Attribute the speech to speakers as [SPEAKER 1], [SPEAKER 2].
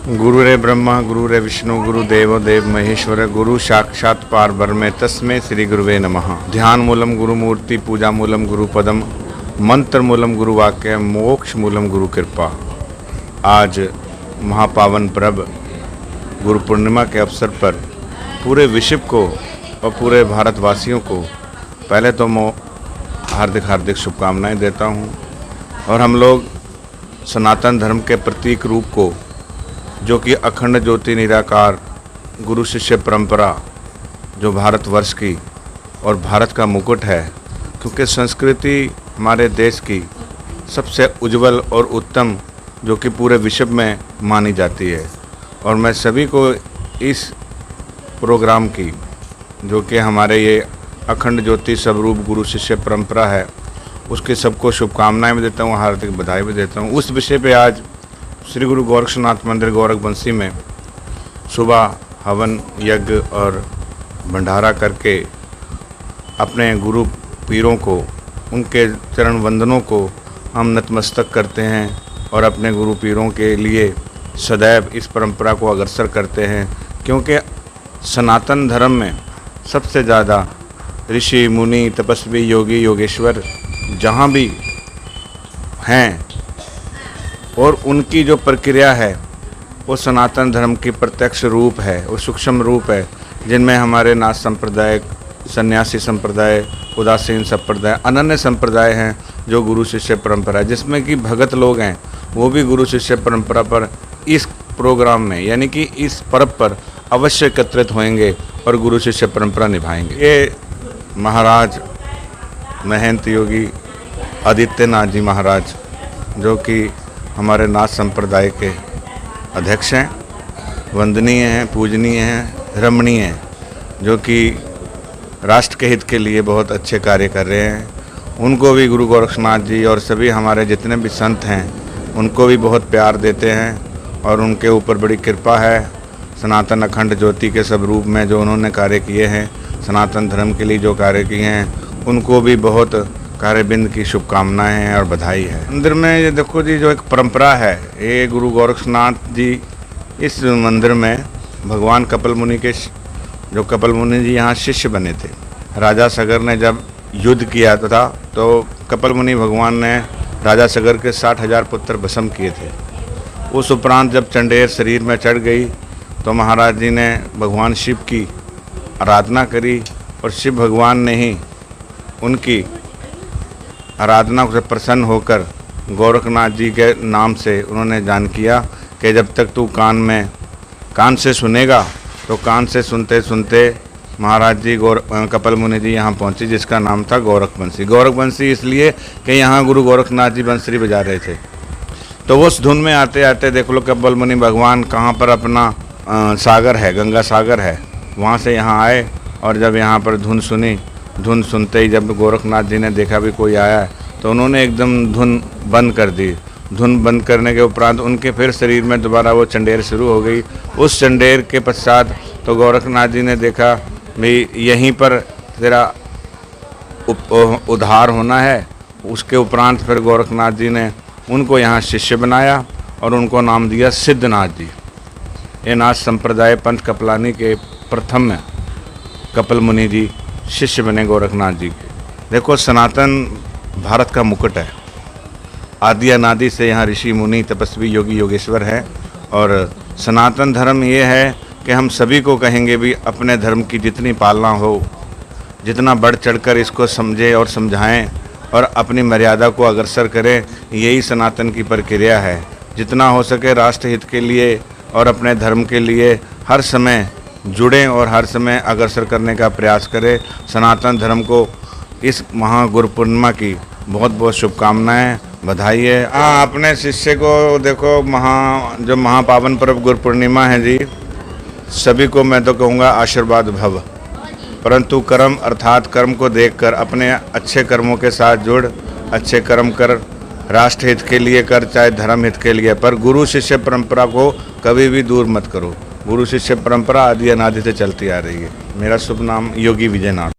[SPEAKER 1] गुरुरे ब्रह्मा गुरुरे विष्णु गुरुदेवो देव महेश्वर गुरु साक्षात् पारब्रह्म तस्मै श्री गुरुवे नमः। ध्यान मूलम गुरु मूर्ति पूजा मूलम गुरु पदम मंत्र मूलम गुरु वाक्य मोक्ष मूलम गुरु कृपा। आज महापावन पर्व गुरु पूर्णिमा के अवसर पर पूरे विश्व को और पूरे भारतवासियों को पहले तो मैं हार्दिक शुभकामनाएं देता हूं। और हम लोग सनातन धर्म के प्रतीक रूप को, जो कि अखंड ज्योति निराकार गुरु शिष्य परंपरा, जो भारतवर्ष की और भारत का मुकुट है, क्योंकि संस्कृति हमारे देश की सबसे उज्जवल और उत्तम जो कि पूरे विश्व में मानी जाती है। और मैं सभी को इस प्रोग्राम की, जो कि हमारे ये अखंड ज्योति स्वरूप गुरु शिष्य परंपरा है, उसके सबको शुभकामनाएं भी देता हूँ, हार्दिक बधाई भी देता हूँ। उस विषय पे आज श्री गुरु गोरक्षनाथ मंदिर गोरखबंसी में सुबह हवन यज्ञ और भंडारा करके अपने गुरु पीरों को, उनके चरण वंदनों को हम नतमस्तक करते हैं और अपने गुरु पीरों के लिए सदैव इस परंपरा को अग्रसर करते हैं। क्योंकि सनातन धर्म में सबसे ज़्यादा ऋषि मुनि तपस्वी योगी योगेश्वर जहाँ भी हैं, और उनकी जो प्रक्रिया है वो सनातन धर्म की प्रत्यक्ष रूप है, वो सूक्ष्म रूप है, जिनमें हमारे नाथ संप्रदाय, सन्यासी संप्रदाय, उदासीन संप्रदाय, अनन्य संप्रदाय हैं, जो गुरु शिष्य परंपरा, जिसमें कि भगत लोग हैं, वो भी गुरु शिष्य परंपरा पर इस प्रोग्राम में यानी कि इस पर्व पर अवश्य एकत्रित होंगे और गुरु शिष्य परंपरा निभाएंगे। ये महाराज महंत योगी आदित्यनाथ जी महाराज, जो कि हमारे नाथ संप्रदाय के अध्यक्ष हैं, वंदनीय हैं, पूजनीय हैं, रमणीय हैं, जो कि राष्ट्र के हित के लिए बहुत अच्छे कार्य कर रहे हैं। उनको भी गुरु गोरक्षनाथ जी और सभी हमारे जितने भी संत हैं, उनको भी बहुत प्यार देते हैं और उनके ऊपर बड़ी कृपा है। सनातन अखंड ज्योति के सब रूप में जो उन्होंने कार्य किए हैं, सनातन धर्म के लिए जो कार्य किए हैं, उनको भी बहुत कार्यबिंद की शुभकामनाएं हैं और बधाई है। मंदिर में ये देखो जी, जो एक परंपरा है, ये गुरु गोरक्षनाथ जी इस मंदिर में भगवान कपिल मुनि के, जो कपिल मुनि जी यहाँ शिष्य बने थे। राजा सगर ने जब युद्ध किया था तो कपिल मुनि भगवान ने राजा सगर के 60,000 पुत्र भस्म किए थे। उस उपरांत जब चंडेर शरीर में चढ़ गई तो महाराज जी ने भगवान शिव की आराधना करी और शिव भगवान ने ही उनकी आराधना से प्रसन्न होकर गोरखनाथ जी के नाम से उन्होंने जान किया कि जब तक तू कान से सुनेगा, तो कान से सुनते सुनते महाराज जी कपिल मुनि जी यहाँ पहुँचे, जिसका नाम था गोरखबंसी। गोरखबंसी इसलिए कि यहाँ गुरु गोरखनाथ जी बंसरी बजा रहे थे। तो उस धुन में आते आते देख लो कपिल मुनि भगवान कहाँ पर अपना सागर है, गंगा सागर है, वहाँ से यहाँ आए। और जब यहाँ पर धुन सुनी, धुन सुनते ही जब गोरखनाथ जी ने देखा भी कोई आया है, तो उन्होंने एकदम धुन बंद कर दी। धुन बंद करने के उपरांत उनके फिर शरीर में दोबारा वो चंडेर शुरू हो गई। उस चंडेर के पश्चात तो गोरखनाथ जी ने देखा भी यहीं पर तेरा उद्धार होना है। उसके उपरांत फिर गोरखनाथ जी ने उनको यहाँ शिष्य बनाया और उनको नाम दिया सिद्धनाथ जी। ये नाथ संप्रदाय पंथ कपलानी के प्रथम कपिल मुनि जी शिष्य बने गोरखनाथ जी के। देखो, सनातन भारत का मुकुट है। आदि अनादि से यहाँ ऋषि मुनि तपस्वी योगी योगेश्वर हैं। और सनातन धर्म ये है कि हम सभी को कहेंगे भी अपने धर्म की जितनी पालना हो, जितना बढ़ चढ़कर इसको समझें और समझाएं और अपनी मर्यादा को अग्रसर करें, यही सनातन की प्रक्रिया है। जितना हो सके राष्ट्र हित के लिए और अपने धर्म के लिए हर समय जुड़ें और हर समय अग्रसर करने का प्रयास करें। सनातन धर्म को इस महागुरु पूर्णिमा की बहुत बहुत शुभकामनाएं, बधाई है। अपने शिष्य को देखो, जो महापावन पर्व गुरु पूर्णिमा है जी, सभी को मैं तो कहूँगा आशीर्वाद भव। परंतु कर्म अर्थात कर्म को देखकर अपने अच्छे कर्मों के साथ जुड़, अच्छे कर्म कर, राष्ट्र हित के लिए कर, चाहे धर्म हित के लिए, पर गुरु शिष्य परंपरा को कभी भी दूर मत करो। गुरु शिष्य परंपरा आदि अनादि से चलती आ रही है। मेरा शुभ नाम योगी विजयनाथ।